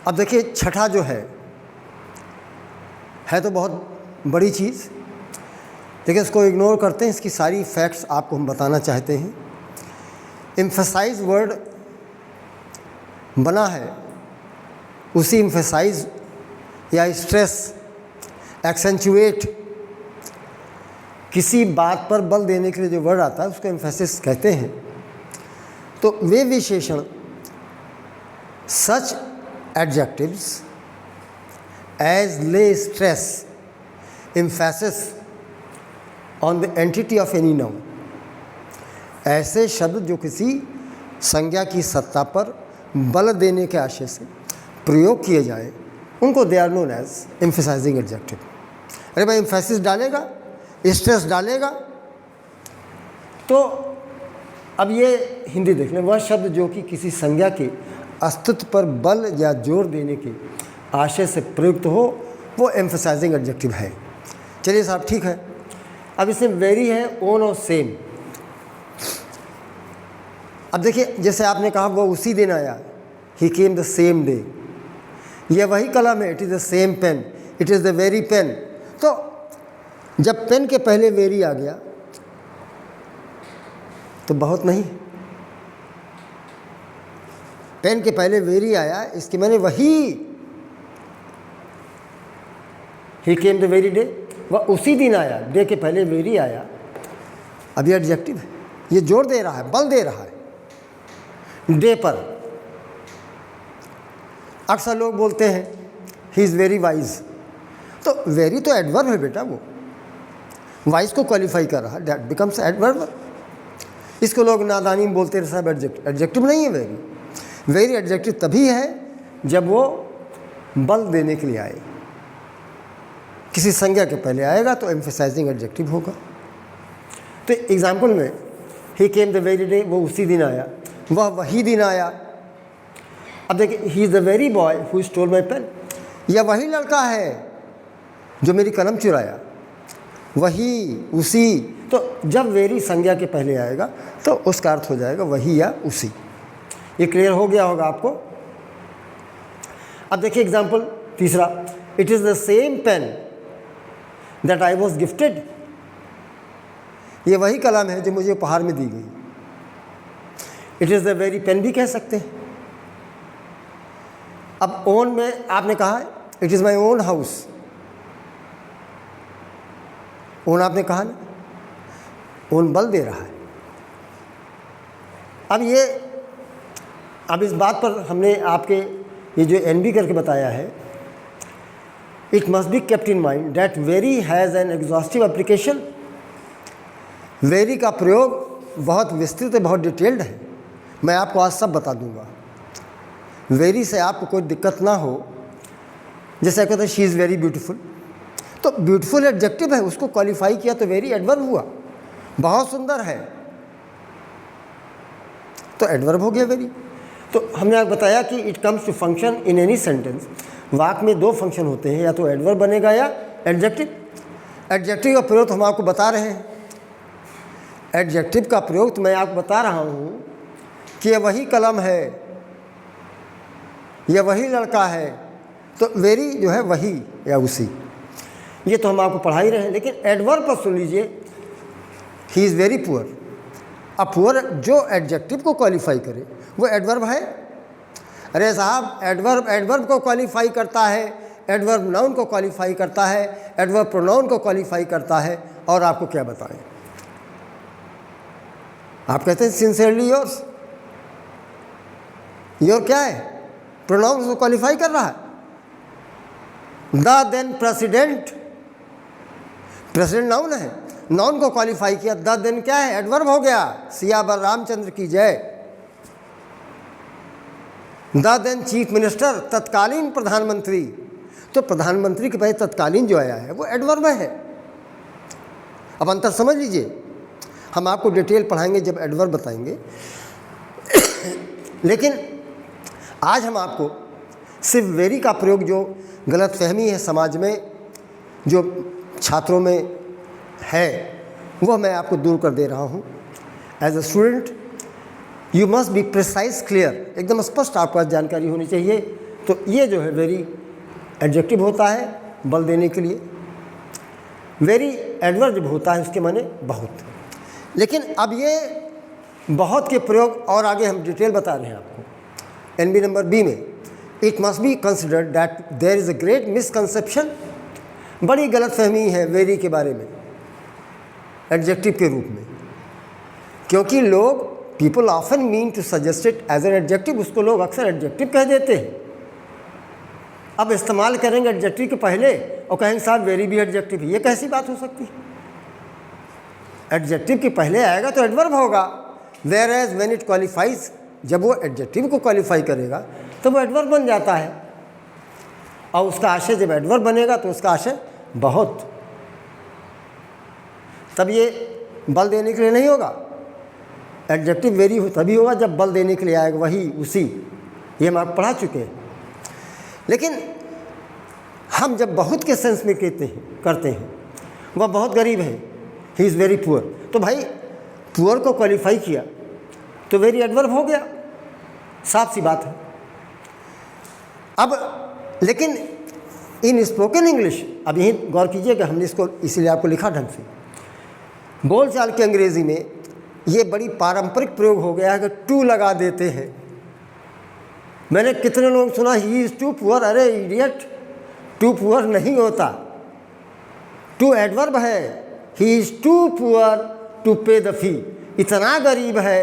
अब देखिए छठा जो है तो बहुत बड़ी चीज़, लेकिन इसको इग्नोर करते हैं। इसकी सारी फैक्ट्स आपको हम बताना चाहते हैं। एम्फसाइज वर्ड बना है उसी एम्फसाइज या स्ट्रेस, एक्सेंचुएट, किसी बात पर बल देने के लिए जो वर्ड आता है उसको एम्फेसिस कहते हैं। तो वे विशेषण सच एडजेक्टिव्स एज ले stress emphasis on the entity of any noun, ऐसे शब्द जो किसी संज्ञा की सत्ता पर बल देने के आशय से प्रयोग किए जाए उनको they are known as emphasising adjective. अरे भाई एम्फेसिस डालेगा, स्ट्रेस डालेगा, तो अब ये हिंदी देख लें, वह शब्द जो कि किसी संज्ञा के अस्तित्व पर बल या जोर देने के आशय से प्रयुक्त हो वो एम्फसाइजिंग एडजेक्टिव है। चलिए साहब ठीक है। अब इसमें वेरी है, ओन और सेम। अब देखिए जैसे आपने कहा वो उसी दिन आया, he came the same day, यह वही कलम है, it is the same pen, it is the very pen. तो जब पेन के पहले वेरी आ गया तो बहुत नहीं, पेन के पहले वेरी आया इसके मैंने वही, ही केम द वेरी डे, वह उसी दिन आया, डे के पहले वेरी आया। अब ये एडजेक्टिव है, ये जोर दे रहा है, बल दे रहा है डे पर। अक्सर लोग बोलते हैं ही इज़ वेरी वाइज, तो वेरी तो एडवर्ब है बेटा, वो वाइज को क्वालिफाई कर रहा है, दैट बिकम्स एडवर्ब। इसको लोग नादानी में बोलते हैं साहब एडजेक्टिव नहीं है वेरी। वेरी एडजेक्टिव तभी है जब वो बल देने के लिए आए, किसी संज्ञा के पहले आएगा तो एम्फसाइजिंग एडजेक्टिव होगा। तो एग्जाम्पल में ही केम द वेरी डे, वो उसी दिन आया, वह वही दिन आया। अब देखिए he is the very boy who stole my pen, यह वही लड़का है जो मेरी कलम चुराया, वही, उसी। तो जब वेरी संज्ञा के पहले आएगा तो उसका अर्थ हो जाएगा वही या उसी। ये क्लियर हो गया होगा आपको। अब देखिए एग्जाम्पल तीसरा, it is the same pen that I was gifted, ये वही कलम है जो मुझे उपहार में दी गई। It is the very pen भी कह सकते हैं। अब ओन में आपने कहा it is my own house, own आपने कहा ना, ओन बल दे रहा है। अब इस बात पर हमने आपके ये जो NB करके बताया है, it must be kept in mind that very has an exhaustive application. Very का प्रयोग बहुत विस्तृत है, बहुत डिटेल्ड है। मैं आपको आज सब बता दूंगा। वेरी से आपको कोई दिक्कत ना हो। जैसे कहते हैं शी इज़ वेरी ब्यूटीफुल, तो ब्यूटीफुल एडजेक्टिव है, उसको क्वालिफाई किया तो वेरी एडवर्ब हुआ, बहुत सुंदर है, तो एडवर्ब हो गया वेरी। तो हमने आपको बताया कि it comes to function in any sentence. वाक्य में दो फंक्शन होते हैं, या तो एडवर्ब बनेगा या एडजेक्टिव। एडजेक्टिव का प्रयोग तो हम आपको बता रहे हैं, एडजेक्टिव का प्रयोग तो मैं आपको बता रहा हूँ कि यह वही कलम है, यह वही लड़का है, तो वेरी जो है वही या उसी, ये तो हम आपको पढ़ा ही रहे हैं। लेकिन एडवर्ब पर सुन लीजिए, ही इज़ वेरी पुअर। अब पुअर जो एडजेक्टिव को क्वालिफाई करे वो एडवर्ब है। अरे साहब एडवर्ब को क्वालिफाई करता है, एडवर्ब नाउन को क्वालिफाई करता है, एडवर्ब प्रोनाउन को क्वालिफाई करता है। और आपको क्या बताएं, आप कहते हैं सिंसियरली योर्स, योर क्या है, प्रोनाउन को क्वालिफाई कर रहा है। The then president, president noun है, नाउन को क्वालिफाई किया, द देन क्या है, एडवर्ब हो गया। सियावर रामचंद्र की जय। द देन चीफ मिनिस्टर, तत्कालीन प्रधानमंत्री, तो प्रधानमंत्री के पहले तत्कालीन जो आया है वो एडवर्ब है। अब अंतर समझ लीजिए, हम आपको डिटेल पढ़ाएंगे जब एडवर्ब बताएंगे। लेकिन आज हम आपको सिर्फ वेरी का प्रयोग, जो गलतफहमी है समाज में, जो छात्रों में है, वो मैं आपको दूर कर दे रहा हूँ। As a student you must be precise clear, एकदम स्पष्ट आपको जानकारी होनी चाहिए। तो ये जो है वेरी एडजेक्टिव होता है बल देने के लिए। वेरी एडवर्ब जब होता है उसके माने बहुत। लेकिन अब ये बहुत के प्रयोग और आगे हम डिटेल बता रहे हैं आपको। एनबी नंबर बी में it must be considered that there is a great misconception, बड़ी गलतफहमी है वेरी के बारे में एडजेक्टिव के रूप में, क्योंकि लोग people often mean to suggest it as an adjective, उसको लोग अक्सर एडजेक्टिव कह देते हैं। अब इस्तेमाल करेंगे एडजेक्टिव के पहले और कहेंगे साहब वेरी भी एडजेक्टिव है, ये कैसी बात हो सकती है? एडजेक्टिव के पहले आएगा तो एडवर्ब होगा, where as when it qualifies, जब वो एडजेक्टिव को क्वालिफाई करेगा तो वो एडवर्ब बन जाता है। और उसका आशय जब एडवर्ब बनेगा तो उसका आशय बहुत, तब ये बल देने के लिए नहीं होगा। एडजेक्टिव वेरी हो तभी होगा जब बल देने के लिए आएगा, वही उसी, ये हम आप पढ़ा चुके हैं। लेकिन हम जब बहुत के सेंस में करते हैं वह बहुत गरीब है, ही इज़ वेरी पुअर, तो भाई पुअर को क्वालिफाई किया तो वेरी एडवर्ब हो गया, साफ सी बात है। अब लेकिन इन स्पोकन इंग्लिश, अब यही गौर कीजिएगा, हमने इसको इसीलिए आपको लिखा ढंग से, बोलचाल की अंग्रेज़ी में ये बड़ी पारंपरिक प्रयोग हो गया है कि टू लगा देते हैं। मैंने कितने लोग सुना ही इज़ टू पुअर, अरे इडियट, टू पुअर नहीं होता, टू एडवर्ब है। He is too poor to pay the fee, इतना गरीब है